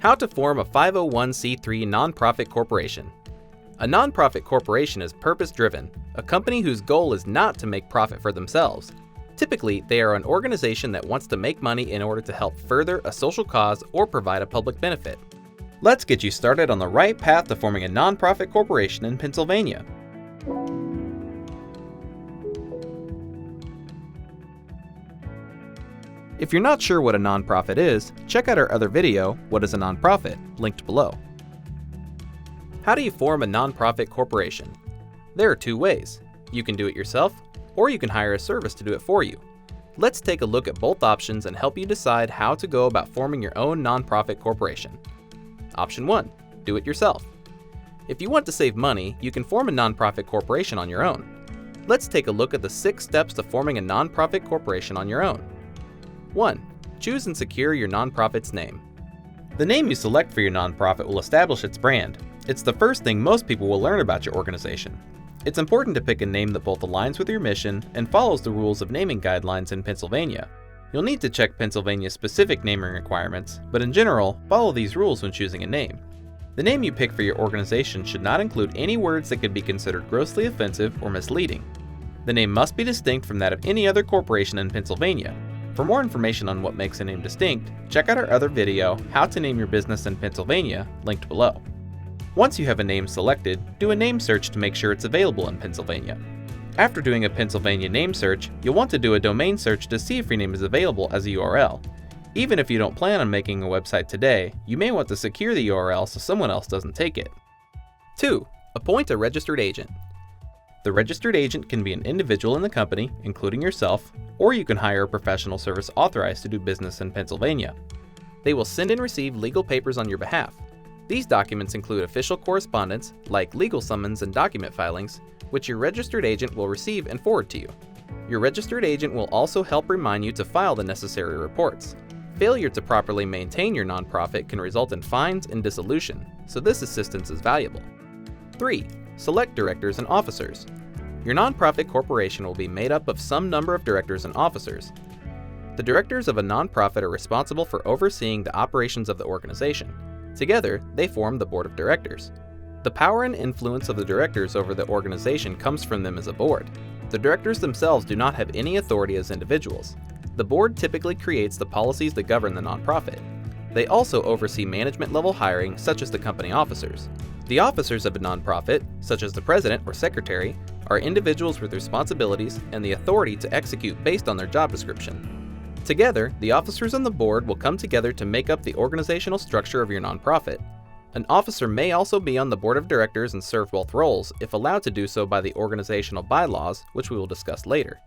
How to form a 501c3 nonprofit corporation. A nonprofit corporation is purpose-driven, a company whose goal is not to make profit for themselves. Typically, they are an organization that wants to make money in order to help further a social cause or provide a public benefit. Let's get you started on the right path to forming a nonprofit corporation in Pennsylvania. If you're not sure what a nonprofit is, check out our other video, What is a Nonprofit?, linked below. How do you form a nonprofit corporation? There are two ways. You can do it yourself, or you can hire a service to do it for you. Let's take a look at both options and help you decide how to go about forming your own nonprofit corporation. Option 1. Do it yourself. If you want to save money, you can form a nonprofit corporation on your own. Let's take a look at the 6 steps to forming a nonprofit corporation on your own. 1. Choose and secure your nonprofit's name. The name you select for your nonprofit will establish its brand. It's the first thing most people will learn about your organization. It's important to pick a name that both aligns with your mission and follows the rules of naming guidelines in Pennsylvania. You'll need to check Pennsylvania's specific naming requirements, but in general, follow these rules when choosing a name. The name you pick for your organization should not include any words that could be considered grossly offensive or misleading. The name must be distinct from that of any other corporation in Pennsylvania. For more information on what makes a name distinct, check out our other video, How to Name Your Business in Pennsylvania, linked below. Once you have a name selected, do a name search to make sure it's available in Pennsylvania. After doing a Pennsylvania name search, you'll want to do a domain search to see if your name is available as a URL. Even if you don't plan on making a website today, you may want to secure the URL so someone else doesn't take it. 2. Appoint a registered agent. The registered agent can be an individual in the company, including yourself, or you can hire a professional service authorized to do business in Pennsylvania. They will send and receive legal papers on your behalf. These documents include official correspondence, like legal summons and document filings, which your registered agent will receive and forward to you. Your registered agent will also help remind you to file the necessary reports. Failure to properly maintain your nonprofit can result in fines and dissolution, so this assistance is valuable. 3. Select directors and officers. Your nonprofit corporation will be made up of some number of directors and officers. The directors of a nonprofit are responsible for overseeing the operations of the organization. Together, they form the board of directors. The power and influence of the directors over the organization comes from them as a board. The directors themselves do not have any authority as individuals. The board typically creates the policies that govern the nonprofit. They also oversee management-level hiring, such as the company officers. The officers of a nonprofit, such as the president or secretary, are individuals with responsibilities and the authority to execute based on their job description. Together, the officers on the board will come together to make up the organizational structure of your nonprofit. An officer may also be on the board of directors and serve both roles if allowed to do so by the organizational bylaws, which we will discuss later.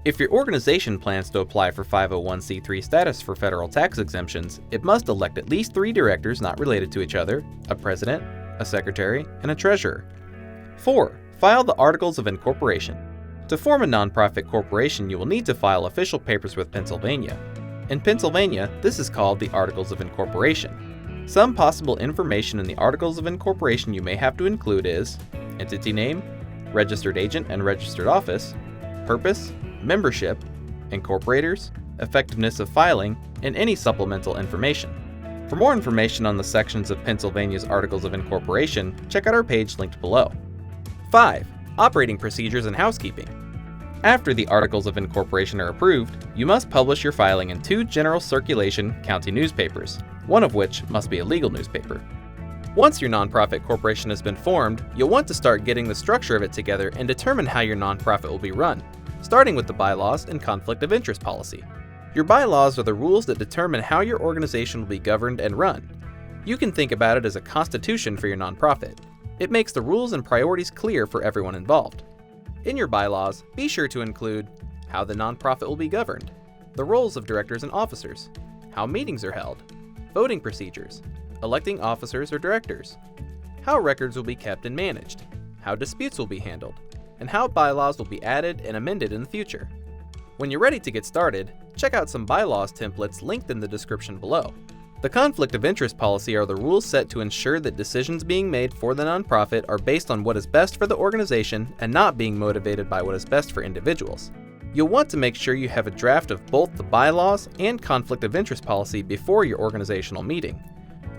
If your organization plans to apply for 501c3 status for federal tax exemptions, it must elect at least 3 directors not related to each other, a president, a secretary, and a treasurer. 4. File the Articles of Incorporation. To form a nonprofit corporation, you will need to file official papers with Pennsylvania. In Pennsylvania, this is called the Articles of Incorporation. Some possible information in the Articles of Incorporation you may have to include is entity name, registered agent and registered office, purpose, membership, incorporators, effectiveness of filing, and any supplemental information. For more information on the sections of Pennsylvania's Articles of Incorporation, check out our page linked below. 5. Operating procedures and housekeeping. After the Articles of Incorporation are approved, you must publish your filing in 2 general circulation county newspapers, one of which must be a legal newspaper. Once your nonprofit corporation has been formed, you'll want to start getting the structure of it together and determine how your nonprofit will be run, starting with the bylaws and conflict of interest policy. Your bylaws are the rules that determine how your organization will be governed and run. You can think about it as a constitution for your nonprofit. It makes the rules and priorities clear for everyone involved. In your bylaws, be sure to include how the nonprofit will be governed, the roles of directors and officers, how meetings are held, voting procedures, electing officers or directors, how records will be kept and managed, how disputes will be handled, and how bylaws will be added and amended in the future. When you're ready to get started, check out some bylaws templates linked in the description below. The conflict of interest policy are the rules set to ensure that decisions being made for the nonprofit are based on what is best for the organization and not being motivated by what is best for individuals. You'll want to make sure you have a draft of both the bylaws and conflict of interest policy before your organizational meeting.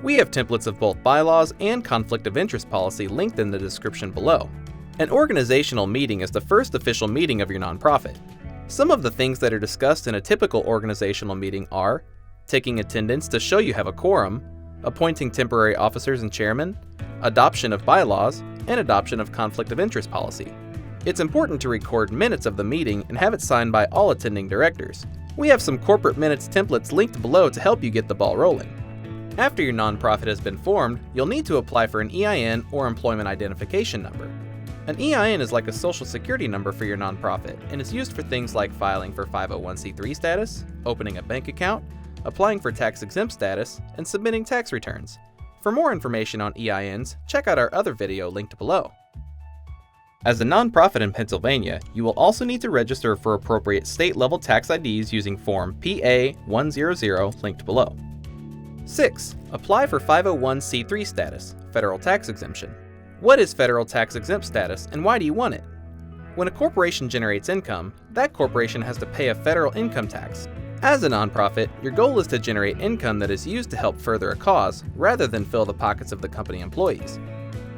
We have templates of both bylaws and conflict of interest policy linked in the description below. An organizational meeting is the first official meeting of your nonprofit. Some of the things that are discussed in a typical organizational meeting are taking attendance to show you have a quorum, appointing temporary officers and chairmen, adoption of bylaws, and adoption of conflict of interest policy. It's important to record minutes of the meeting and have it signed by all attending directors. We have some corporate minutes templates linked below to help you get the ball rolling. After your nonprofit has been formed, you'll need to apply for an EIN or employment identification number. An EIN is like a social security number for your nonprofit and is used for things like filing for 501c3 status, opening a bank account, applying for tax exempt status, and submitting tax returns. For more information on EINs, check out our other video linked below. As a nonprofit in Pennsylvania, you will also need to register for appropriate state-level tax IDs using Form PA-100 linked below. 6. Apply for 501c3 status, federal tax exemption. What is federal tax exempt status and why do you want it? When a corporation generates income, that corporation has to pay a federal income tax. As a nonprofit, your goal is to generate income that is used to help further a cause rather than fill the pockets of the company employees.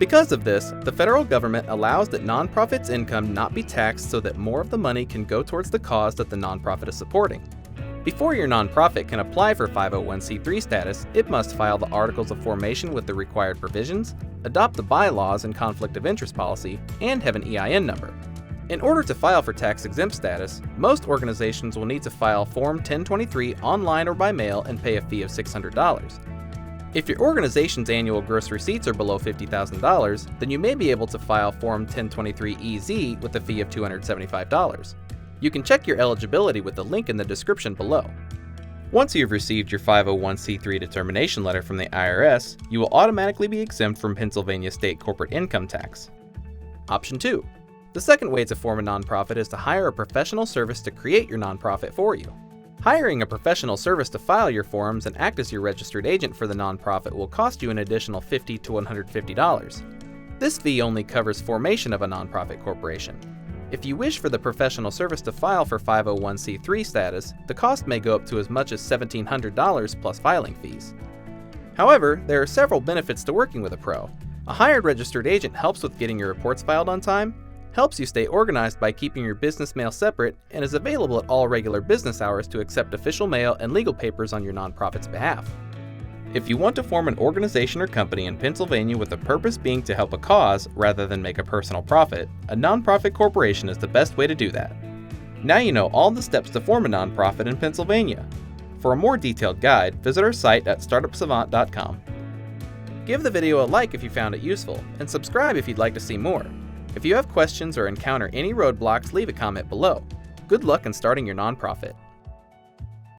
Because of this, the federal government allows that nonprofits' income not be taxed so that more of the money can go towards the cause that the nonprofit is supporting. Before your nonprofit can apply for 501c3 status, it must file the Articles of Formation with the required provisions, adopt the bylaws and conflict of interest policy, and have an EIN number. In order to file for tax-exempt status, most organizations will need to file Form 1023 online or by mail and pay a fee of $600. If your organization's annual gross receipts are below $50,000, then you may be able to file Form 1023-EZ with a fee of $275. You can check your eligibility with the link in the description below. Once you've received your 501c3 determination letter from the IRS, you will automatically be exempt from Pennsylvania state corporate income tax. Option 2. The second way to form a nonprofit is to hire a professional service to create your nonprofit for you. Hiring a professional service to file your forms and act as your registered agent for the nonprofit will cost you an additional $50 to $150. This fee only covers formation of a nonprofit corporation. If you wish for the professional service to file for 501c3 status, the cost may go up to as much as $1,700 plus filing fees. However, there are several benefits to working with a pro. A hired registered agent helps with getting your reports filed on time, helps you stay organized by keeping your business mail separate, and is available at all regular business hours to accept official mail and legal papers on your nonprofit's behalf. If you want to form an organization or company in Pennsylvania with the purpose being to help a cause rather than make a personal profit, a nonprofit corporation is the best way to do that. Now you know all the steps to form a nonprofit in Pennsylvania. For a more detailed guide, visit our site at startupsavant.com. Give the video a like if you found it useful, and subscribe if you'd like to see more. If you have questions or encounter any roadblocks, leave a comment below. Good luck in starting your nonprofit.